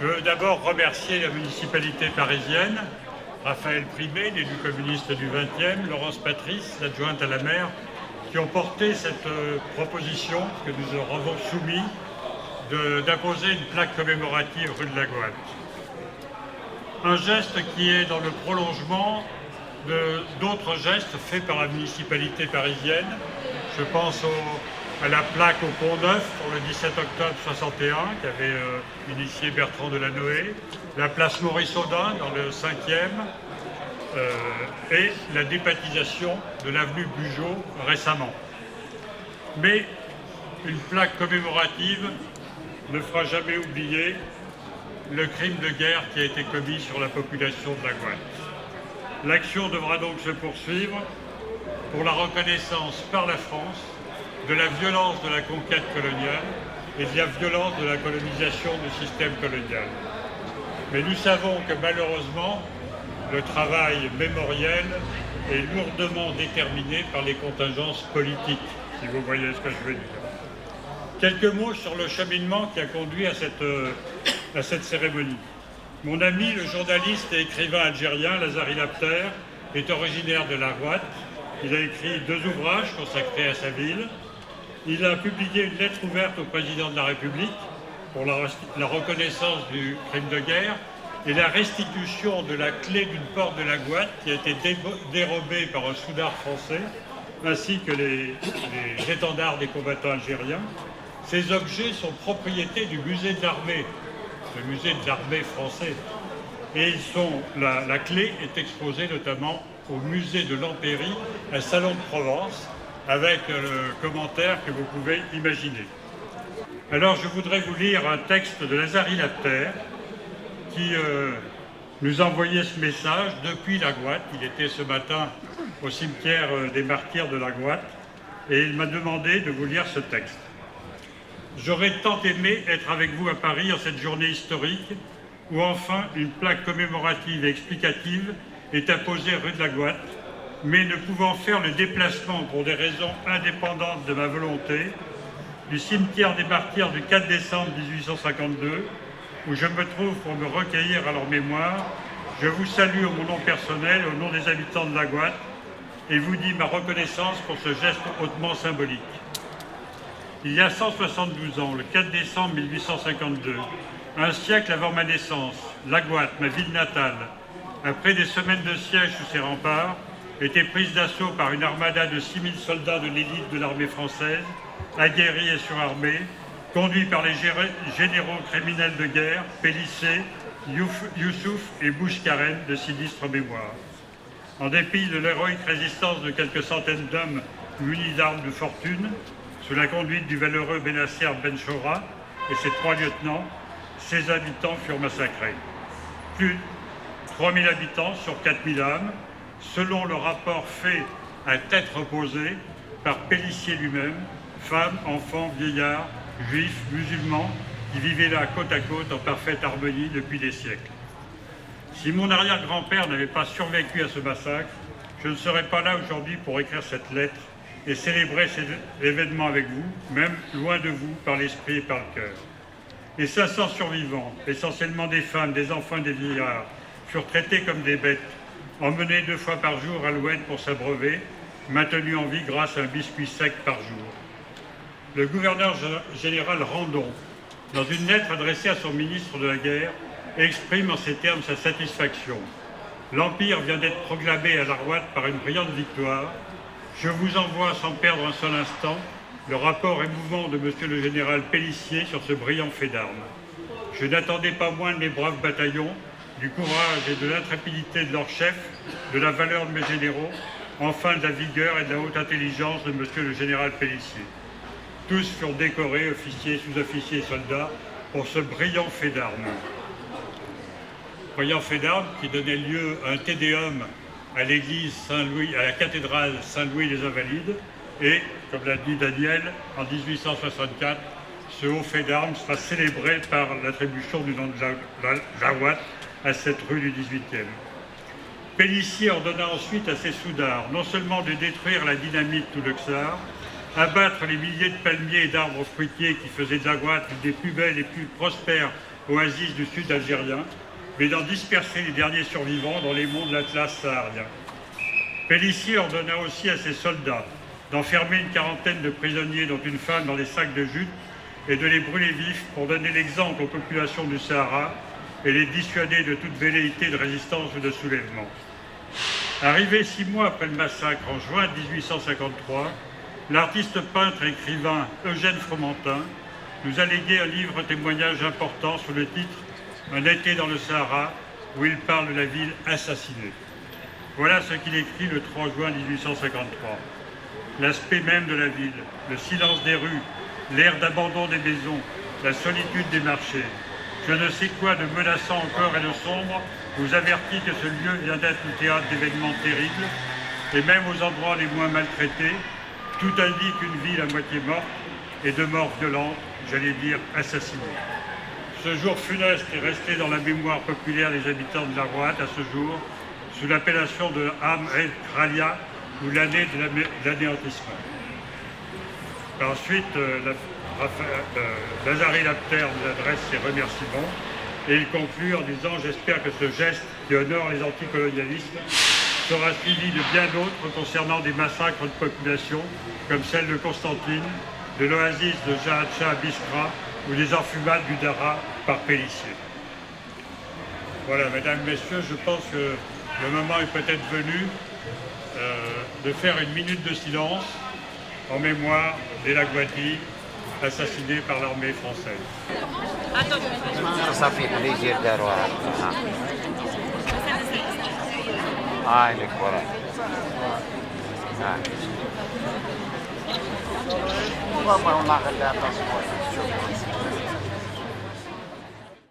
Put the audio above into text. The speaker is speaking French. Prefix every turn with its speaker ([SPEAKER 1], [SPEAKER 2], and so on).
[SPEAKER 1] Je veux d'abord remercier la municipalité parisienne, Raphaël Primet, l'élu communiste du 20e, Laurence Patrice, l'adjointe à la maire, qui ont porté cette proposition que nous avons soumise d'imposer une plaque commémorative rue de la Gouatte. Un geste qui est dans le prolongement d'autres gestes faits par la municipalité parisienne. Je pense à la plaque au Pont-Neuf pour le 17 octobre 61 qu'avait initié Bertrand Delanoë, la place Maurice-Audin dans le 5e et la débaptisation de l'avenue Bugeaud récemment. Mais une plaque commémorative ne fera jamais oublier le crime de guerre qui a été commis sur la population de la Gouatte. L'action devra donc se poursuivre pour la reconnaissance par la France de la violence de la conquête coloniale et de la violence de la colonisation du système colonial. Mais nous savons que malheureusement, le travail mémoriel est lourdement déterminé par les contingences politiques, si vous voyez ce que je veux dire. Quelques mots sur le cheminement qui a conduit à cette cérémonie. Mon ami, le journaliste et écrivain algérien Lazari Lapter, est originaire de la Gouatte. Il a écrit 2 ouvrages consacrés à sa ville. Il a publié une lettre ouverte au président de la République pour la reconnaissance du crime de guerre et la restitution de la clé d'une porte de la Gouatte qui a été dérobée par un soudard français, ainsi que les étendards des combattants algériens. Ces objets sont propriété du musée de l'armée, le musée de l'armée français. Et la clé est exposée notamment au musée de l'Empérie, à Salon de Provence, avec le commentaire que vous pouvez imaginer. Alors je voudrais vous lire un texte de Lazari Lapter qui nous envoyait ce message depuis la Gouatte. Il était ce matin au cimetière des martyrs de la Gouatte et il m'a demandé de vous lire ce texte. J'aurais tant aimé être avec vous à Paris en cette journée historique où enfin une plaque commémorative et explicative est apposée rue de la Gouatte, mais ne pouvant faire le déplacement pour des raisons indépendantes de ma volonté, du cimetière des martyrs du 4 décembre 1852, où je me trouve pour me recueillir à leur mémoire, je vous salue au mon nom personnel, au nom des habitants de la Gouatte, et vous dis ma reconnaissance pour ce geste hautement symbolique. Il y a 172 ans, le 4 décembre 1852, un siècle avant ma naissance, la Gouatte, ma ville natale, après des semaines de siège sous ses remparts, était prise d'assaut par une armada de 6000 soldats de l'élite de l'armée française, aguerris et surarmés, conduits par les généraux criminels de guerre, Pélissier, Youssouf et Bouche-Carène de sinistre mémoire. En dépit de l'héroïque résistance de quelques centaines d'hommes munis d'armes de fortune, sous la conduite du valeureux Benasser Benchora et ses 3 lieutenants, ses habitants furent massacrés. Plus de 3000 habitants sur 4000 âmes, selon le rapport fait à tête reposée par Pélissier lui-même, femmes, enfants, vieillards, juifs, musulmans, qui vivaient là côte à côte en parfaite harmonie depuis des siècles. Si mon arrière-grand-père n'avait pas survécu à ce massacre, je ne serais pas là aujourd'hui pour écrire cette lettre et célébrer cet événement avec vous, même loin de vous, par l'esprit et par le cœur. Les 500 survivants, essentiellement des femmes, des enfants et des vieillards, furent traités comme des bêtes, emmenés 2 fois par jour à l'oued pour s'abreuver, maintenus en vie grâce à un biscuit sec par jour. Le gouverneur général Randon, dans une lettre adressée à son ministre de la Guerre, exprime en ces termes sa satisfaction. L'Empire vient d'être proclamé à la Gouatte par une brillante victoire. Je vous envoie sans perdre un seul instant le rapport émouvant de monsieur le général Pélissier sur ce brillant fait d'armes. Je n'attendais pas moins de mes braves bataillons, du courage et de l'intrépidité de leurs chefs, de la valeur de mes généraux, enfin de la vigueur et de la haute intelligence de monsieur le général Pélissier. Tous furent décorés, officiers, sous-officiers et soldats, pour ce brillant fait d'armes. Brillant fait d'armes qui donnait lieu à un tédéum à l'église Saint-Louis, à la cathédrale Saint-Louis des Invalides, et, comme l'a dit Daniel, en 1864, ce haut fait d'armes sera célébré par l'attribution du nom de la Gouatte à cette rue du 18e. Pélissier ordonna ensuite à ses soudards non seulement de détruire la dynamite tout le Xar, abattre les milliers de palmiers et d'arbres fruitiers qui faisaient de l'Agouat une des plus belles et plus prospères oasis du sud algérien, mais d'en disperser les derniers survivants dans les monts de l'Atlas saharien. Pélissier ordonna aussi à ses soldats d'enfermer une quarantaine de prisonniers, dont une femme, dans des sacs de jute et de les brûler vifs pour donner l'exemple aux populations du Sahara et les dissuader de toute velléité de résistance ou de soulèvement. Arrivé 6 mois après le massacre, en juin 1853, l'artiste peintre et écrivain Eugène Fromentin nous a légué un livre témoignage important sous le titre « Un été dans le Sahara » où il parle de la ville assassinée. Voilà ce qu'il écrit le 3 juin 1853. L'aspect même de la ville, le silence des rues, l'air d'abandon des maisons, la solitude des marchés. Je ne sais quoi de menaçant encore et de sombre vous avertit que ce lieu vient d'être le théâtre d'événements terribles, et même aux endroits les moins maltraités, tout indique une ville à moitié morte et de morts violentes, j'allais dire assassinées. Ce jour funeste est resté dans la mémoire populaire des habitants de l'Agouat à ce jour, sous l'appellation de Am el-Kralia, ou l'année de l'anéantissement. Ensuite, Lazare Lapter nous adresse ses remerciements et il conclut en disant « J'espère que ce geste qui honore les anticolonialistes sera suivi de bien d'autres concernant des massacres de population comme celle de Constantine, de l'oasis de Jahatcha à Biskra ou des enfumades du Dara par Pélissier. » Voilà, mesdames, messieurs, je pense que le moment est peut-être venu de faire une minute de silence en mémoire des Lagouati assassinés par l'armée française.
[SPEAKER 2] Ça fait plaisir de voir. il est correct. On va pas en arrêter à